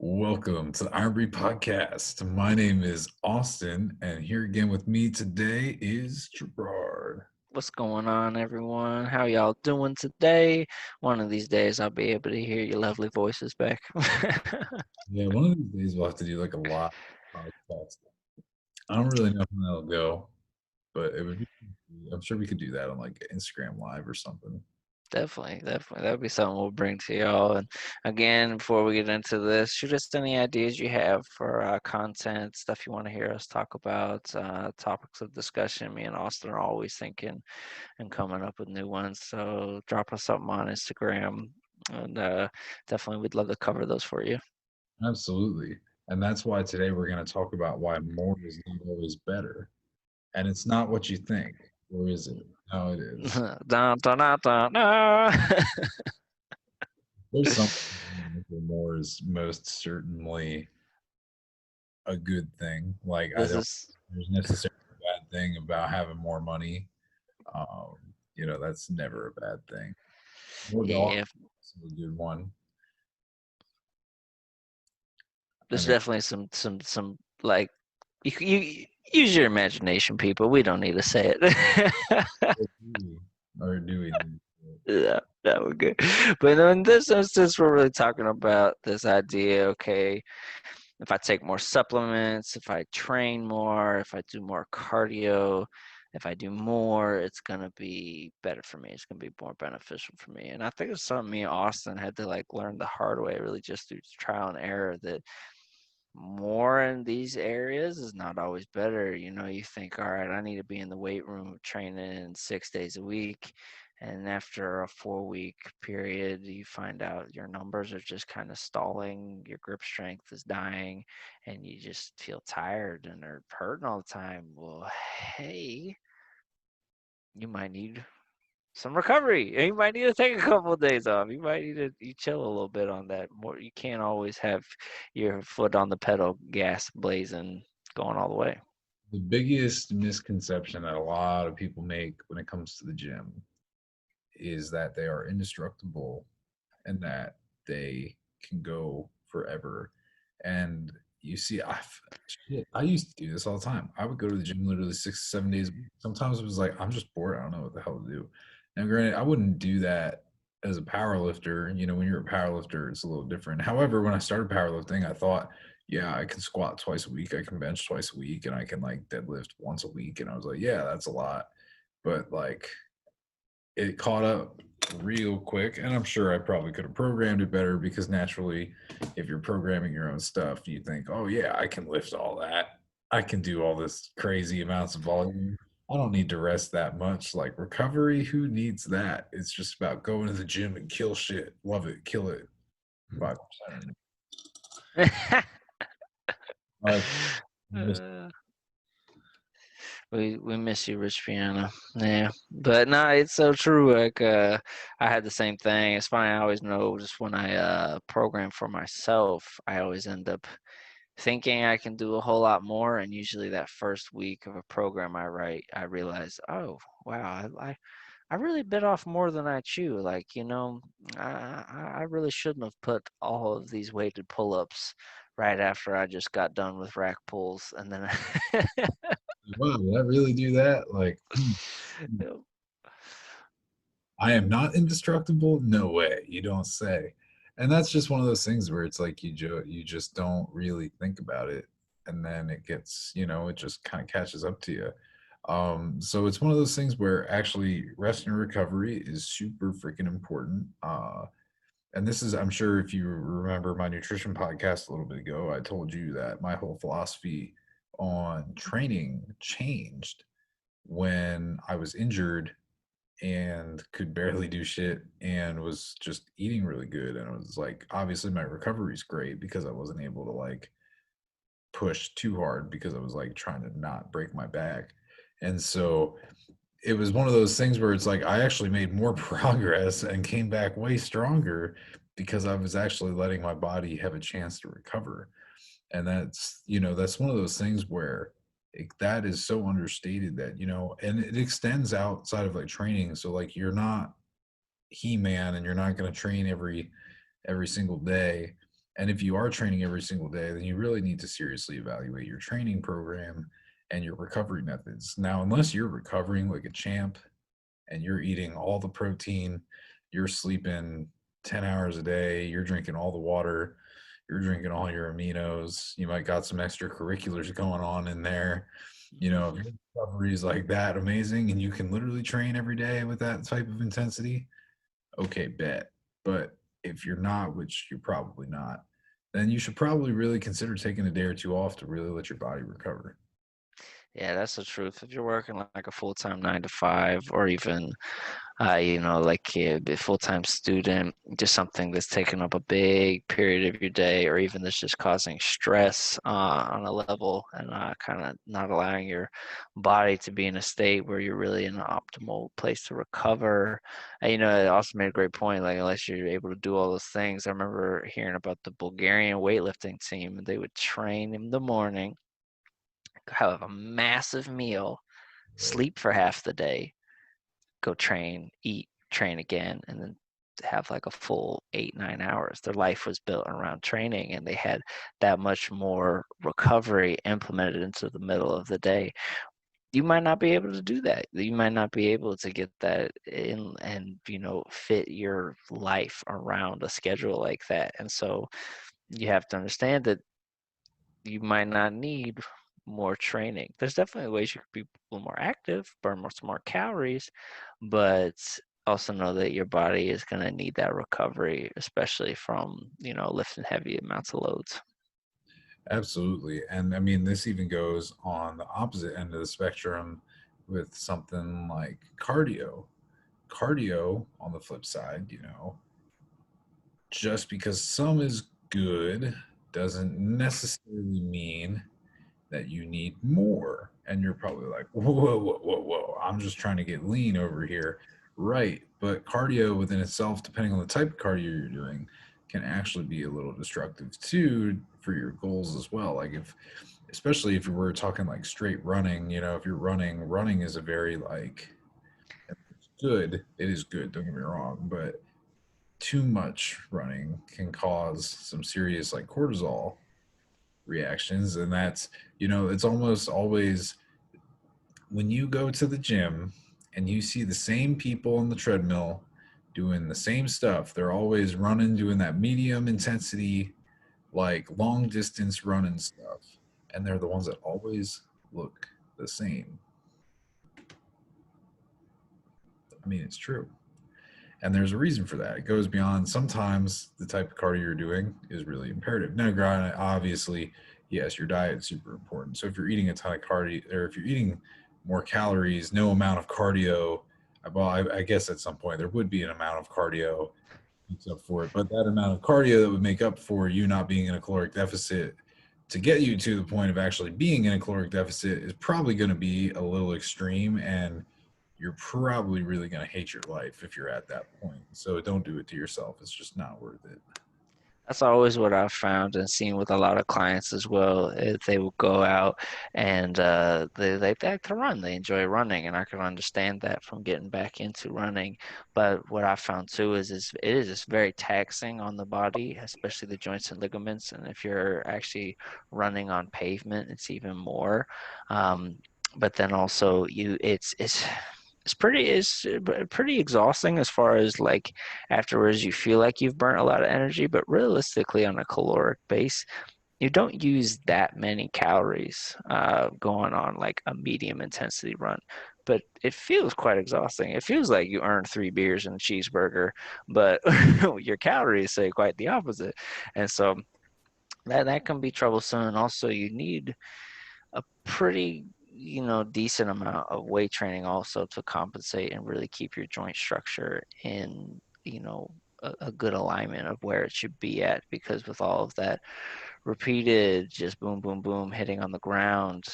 Welcome to the Iron Breed Podcast. My name is Austin, and here again with me today is Gerard. What's going on, everyone? How y'all doing today? One of these days, I'll be able to hear your lovely voices back. Yeah, one of these days we'll have to do like a lot of podcasts. I don't really know how that'll go, but it would be. I'm sure we could do that on like Instagram Live or something. Definitely. That'll be something we'll bring to y'all. And again, before we get into this, shoot us any ideas you have for content, stuff you want to hear us talk about, topics of discussion. Me and Austin are always thinking and coming up with new ones. So drop us something on Instagram, and definitely we'd love to cover those for you. Absolutely, and that's why today we're going to talk about why more is not always better, and it's not what you think, or is it? No, it is. Dun, dun, dun, dun, dun. There's something where more is most certainly a good thing. Like I This don't is there's necessarily a bad thing about having more money. Um, that's never a bad thing. More dollars Yeah, is a good one. I there's mean, definitely some like you use your imagination, people. We don't need to say it. or do we need to- Yeah, that would good. But in this instance, we're really talking about this idea. Okay, if I take more supplements, if I train more, if I do more cardio, if I do more, it's gonna be better for me. It's gonna be more beneficial for me. And I think it's something me and Austin had to like learn the hard way, really just through trial and error, that more in these areas is not always better. You think, all right, I need to be in the weight room training 6 days a week. And after a 4 week period, you find out your numbers are just kind of stalling, your grip strength is dying, and you just feel tired and are hurting all the time. Well, hey, you might need some recovery. And you might need to take a couple of days off. You might need to you chill a little bit on that. More, you can't always have your foot on the pedal, gas blazing, going all the way. the biggest misconception that a lot of people make when it comes to the gym is that they are indestructible and that they can go forever. And you see, I used to do this all the time. I would go to the gym literally 6, 7 days. Sometimes it was like, I'm just bored. I don't know what the hell to do. Now, granted, I wouldn't do that as a power lifter. When you're a power lifter, it's a little different. However, when I started powerlifting, I thought, yeah, I can squat twice a week. I can bench twice a week and I can like deadlift once a week. And I was like, yeah, that's a lot. But like, it caught up real quick, and I'm sure I probably could have programmed it better because naturally, if you're programming your own stuff, you think, oh yeah, I can lift all that, I can do all this crazy amounts of volume, I don't need to rest that much. Like recovery, who needs that? It's just about going to the gym and kill shit, love it, kill it. 5%. Five. Uh, we miss you, Rich Piano. Yeah, but no, it's so true. Like I had the same thing. It's funny. I always know just when I program for myself, I always end up thinking I can do a whole lot more. And usually that first week of a program I write, I realize, oh wow, I really bit off more than I chew. Like, I really shouldn't have put all of these weighted pull-ups right after I just got done with rack pulls, and then Wow, did I really do that? Like, I am not indestructible? No way. You don't say. And that's just one of those things where it's like you just don't really think about it, and then it gets, it just kind of catches up to you. So it's one of those things where actually rest and recovery is super freaking important. And this is, I'm sure if you remember my nutrition podcast a little bit ago, I told you that my whole philosophy on training changed when I was injured and could barely do shit and was just eating really good. And it was like, obviously, my recovery is great because I wasn't able to like push too hard because I was like trying to not break my back. And so it was one of those things where it's like I actually made more progress and came back way stronger because I was actually letting my body have a chance to recover. And that's one of those things where that is so understated that and it extends outside of like training. So like you're not He-Man and you're not going to train every single day And if you are training every single day, then you really need to seriously evaluate your training program and your recovery methods. Now, unless you're recovering like a champ and you're eating all the protein, you're sleeping 10 hours a day, you're drinking all the water, you're drinking all your aminos, you might got some extracurriculars going on in there. You know, if your recovery is like that amazing and you can literally train every day with that type of intensity, okay, bet. But if you're not, which you're probably not, then you should probably really consider taking a day or two off to really let your body recover. Yeah, that's the truth. If you're working like a full-time 9 to 5, or even like a full-time student, just something that's taking up a big period of your day, or even that's just causing stress on a level, and kind of not allowing your body to be in a state where you're really in an optimal place to recover. And, it also made a great point, like unless you're able to do all those things. I remember hearing about the Bulgarian weightlifting team, and they would train in the morning, have a massive meal, sleep for half the day, go train, eat, train again, and then have like a full 8, 9 hours. Their life was built around training, and they had that much more recovery implemented into the middle of the day. You might not be able to do that. You might not be able to get that in and, fit your life around a schedule like that. And so you have to understand that you might not need more training. There's definitely ways you could be a little more active, burn more calories, but also know that your body is going to need that recovery, especially from, lifting heavy amounts of loads. Absolutely. And I mean, this even goes on the opposite end of the spectrum with something like cardio. Cardio, on the flip side, just because some is good doesn't necessarily mean that you need more. And you're probably like, whoa, whoa, whoa, whoa, whoa. I'm just trying to get lean over here. Right. But cardio within itself, depending on the type of cardio you're doing, can actually be a little destructive too for your goals as well. Like especially if we're talking like straight running, if you're running is a very like, it's good. It is good. Don't get me wrong. But too much running can cause some serious like cortisol reactions. And that's, it's almost always when you go to the gym and you see the same people on the treadmill doing the same stuff, they're always running, doing that medium intensity, like long distance running stuff. And they're the ones that always look the same. I mean, it's true. And there's a reason for that. It goes beyond sometimes the type of cardio you're doing is really imperative. Now, granted, obviously, yes, your diet is super important. So if you're eating a ton of cardio, or if you're eating more calories, no amount of cardio, well, I guess at some point there would be an amount of cardio makes up for it. But that amount of cardio that would make up for you not being in a caloric deficit to get you to the point of actually being in a caloric deficit is probably going to be a little extreme, and you're probably really going to hate your life if you're at that point. So don't do it to yourself. It's just not worth it. That's always what I've found and seen with a lot of clients as well. Is they will go out and they like to run. They enjoy running, and I can understand that from getting back into running. But what I found too is it is just very taxing on the body, especially the joints and ligaments. And if you're actually running on pavement, it's even more. Um, but then also it's pretty exhausting as far as like afterwards you feel like you've burnt a lot of energy, but realistically on a caloric base you don't use that many calories going on like a medium intensity run, but it feels quite exhausting. It feels like you earned 3 beers and a cheeseburger, but your calories say quite the opposite. And so that can be troublesome. And also you need a pretty decent amount of weight training also to compensate and really keep your joint structure in a good alignment of where it should be at, because with all of that repeated just boom boom boom hitting on the ground,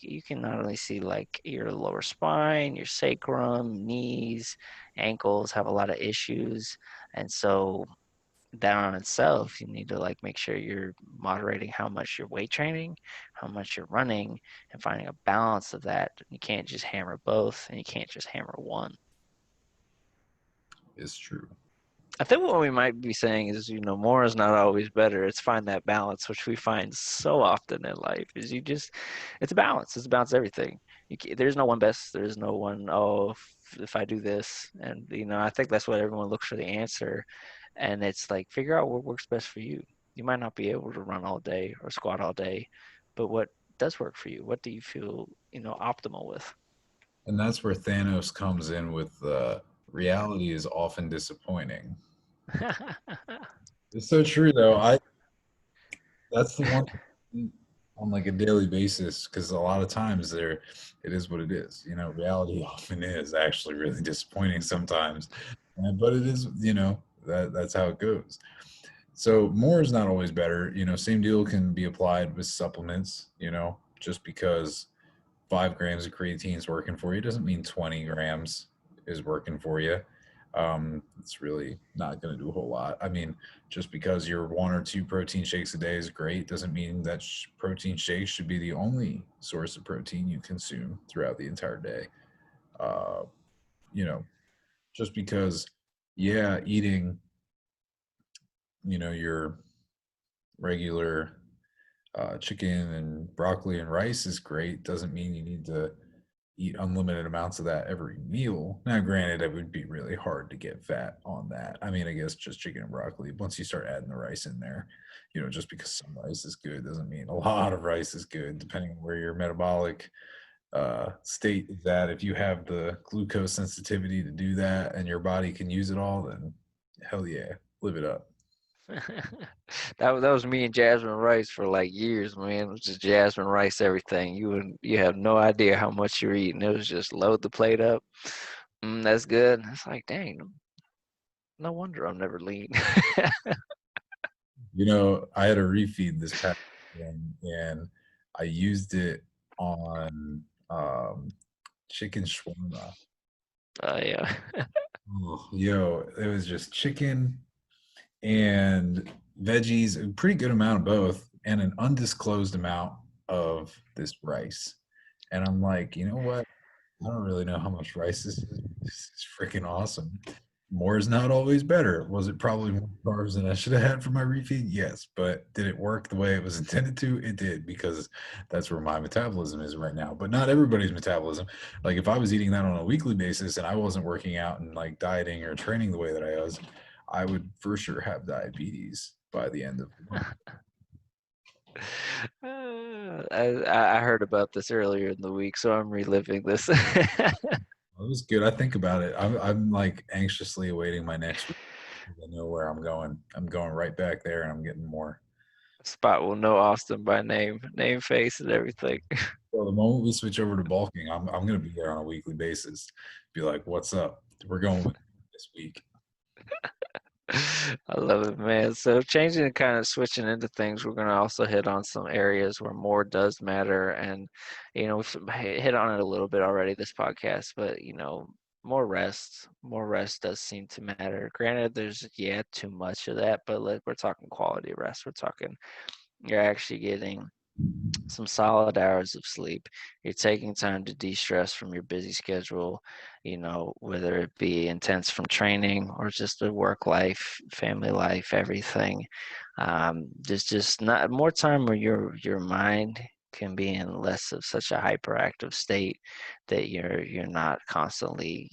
you can not only see like your lower spine, your sacrum, knees, ankles have a lot of issues. And so that on itself, you need to like make sure you're moderating how much you're weight training, how much you're running, and finding a balance of that. You can't just hammer both, and you can't just hammer one. It's true. I think what we might be saying is, more is not always better. It's find that balance, which we find so often in life. Is you just, it's a balance. It's a balance of everything. There's no one best. There's no one. Oh, if I do this, and I think that's what everyone looks for the answer, and it's like figure out what works best for you. You might not be able to run all day or squat all day, but what does work for you? What do you feel, optimal with? And that's where Thanos comes in with reality is often disappointing. It's so true though. I That's the one thing on like a daily basis because a lot of times there it is what it is. Reality often is actually really disappointing sometimes. But it is, that's how it goes. So more is not always better. Same deal can be applied with supplements, just because 5 grams of creatine is working for you doesn't mean 20 grams is working for you. It's really not going to do a whole lot. I mean, just because your 1 or 2 protein shakes a day is great doesn't mean that protein shakes should be the only source of protein you consume throughout the entire day. Uh, you know, just because, yeah, eating, your regular chicken and broccoli and rice is great doesn't mean you need to eat unlimited amounts of that every meal. Now, granted, it would be really hard to get fat on that. I mean, I guess just chicken and broccoli. Once you start adding the rice in there, just because some rice is good doesn't mean a lot of rice is good, depending on where your metabolic state is at. If you have the glucose sensitivity to do that and your body can use it all, then hell yeah, live it up. That was me and Jasmine Rice for like years, man. It was just Jasmine Rice everything. You have no idea how much you're eating. It was just load the plate up. That's good. It's like, dang, no wonder I'm never lean. I had a refeed this past weekend, and I used it on chicken shawarma. Yeah. Oh, yo, it was just chicken and veggies, a pretty good amount of both, and an undisclosed amount of this rice. And I'm like, you know what? I don't really know how much rice this is. This is freaking awesome. More is not always better. Was it probably more carbs than I should have had for my refeed? Yes. But did it work the way it was intended to? It did, because that's where my metabolism is right now. But not everybody's metabolism. Like if I was eating that on a weekly basis and I wasn't working out and like dieting or training the way that I was, I would for sure have diabetes by the end of the month. I heard about this earlier in the week, so I'm reliving this. It was good. I think about it. I'm like anxiously awaiting my next week. I know where I'm going. I'm going right back there, and I'm getting more. Spot will know Austin by name, face, and everything. So the moment we switch over to bulking, I'm gonna be there on a weekly basis. Be like, "What's up? We're going with this week." I love it, man. So changing and kind of switching into things, we're going to also hit on some areas where more does matter. And, we've hit on it a little bit already this podcast, but, more rest does seem to matter. Granted, there's, yeah, too much of that, but we're talking quality rest. We're talking, you're actually getting some solid hours of sleep. You're taking time to de-stress from your busy schedule, whether it be intense from training or just the work life, family life, everything. There's just not more time where your mind can be in less of such a hyperactive state that you're not constantly,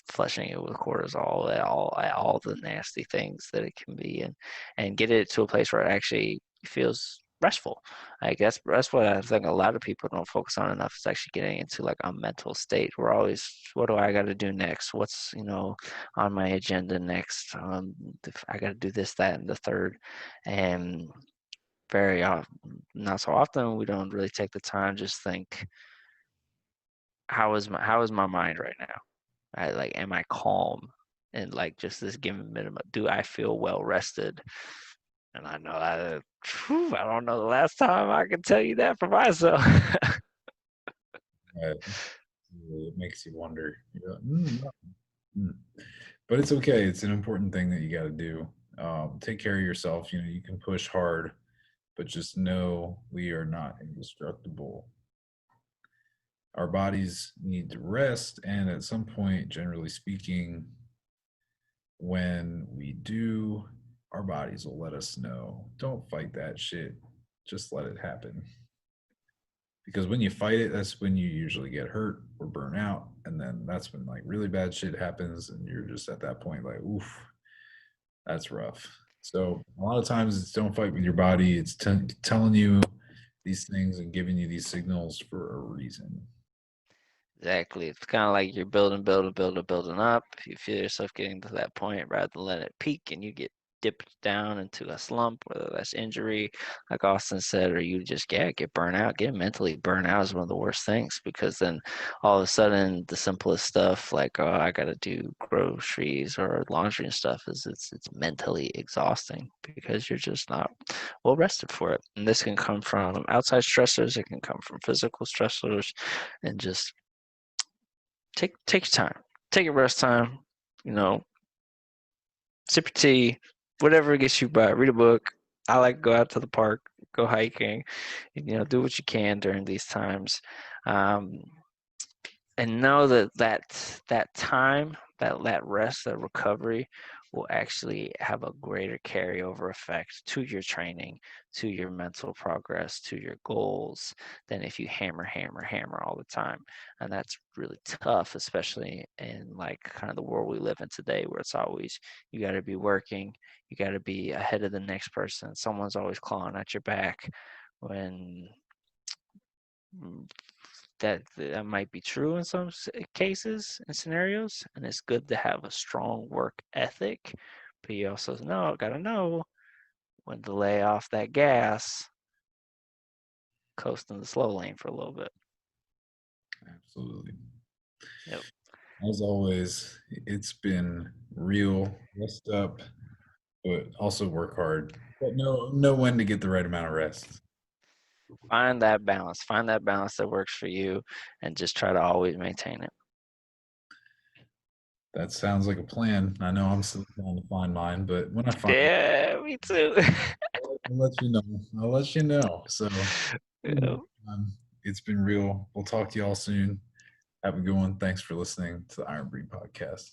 flushing it with cortisol at all the nasty things that it can be, and get it to a place where it actually feels restful. I guess that's what I think a lot of people don't focus on enough is actually getting into like a mental state. We're always, what do I got to do next? What's, on my agenda next? I got to do this, that, and the third. And very often, not so often, we don't really take the time to just think, how is my mind right now? Right? Like, am I calm? And like just this given minimum, do I feel well rested? And I know I don't know the last time I can tell you that for myself. Uh, it makes you wonder. You're like, no. Mm." But it's okay. It's an important thing that you got to do. Take care of yourself. You can push hard, but just know we are not indestructible. Our bodies need to rest, and at some point, generally speaking, when we do, our bodies will let us know. Don't fight that shit. Just let it happen. Because when you fight it, that's when you usually get hurt or burn out. And then that's when like really bad shit happens. And you're just at that point like, oof, that's rough. So a lot of times it's don't fight with your body. It's telling you these things and giving you these signals for a reason. Exactly. It's kind of like you're building up. You feel yourself getting to that point rather than let it peak and you get dipped down into a slump, whether that's injury, like Austin said, or you just get burnt out. Getting mentally burnt out is one of the worst things because then all of a sudden the simplest stuff like oh I gotta do groceries or laundry and stuff is it's mentally exhausting because you're just not well rested for it. And this can come from outside stressors, it can come from physical stressors and just take your time. Take your rest time. You know, sip your tea, whatever gets you by. Read a book. I like to go out to the park, go hiking. Do what you can during these times. Um, and know that time, that rest, that recovery will actually have a greater carryover effect to your training, to your mental progress, to your goals than if you hammer all the time. And that's really tough, especially in like kind of the world we live in today where it's always you got to be working, you got to be ahead of the next person. Someone's always clawing at your back when mm, that might be true in some cases and scenarios, and it's good to have a strong work ethic. But you also gotta know when to lay off that gas, coast in the slow lane for a little bit. Absolutely. Yep. As always, it's been real. Rest up, but also work hard. But know when to get the right amount of rest. Find that balance. Find that balance that works for you, and just try to always maintain it. That sounds like a plan. I know I'm still trying to find mine, but when I find it, Yeah, me too. I'll let you know. I'll let you know. So Yeah. it's been real. We'll talk to y'all soon. Have a good one. Thanks for listening to the Iron Breed podcast.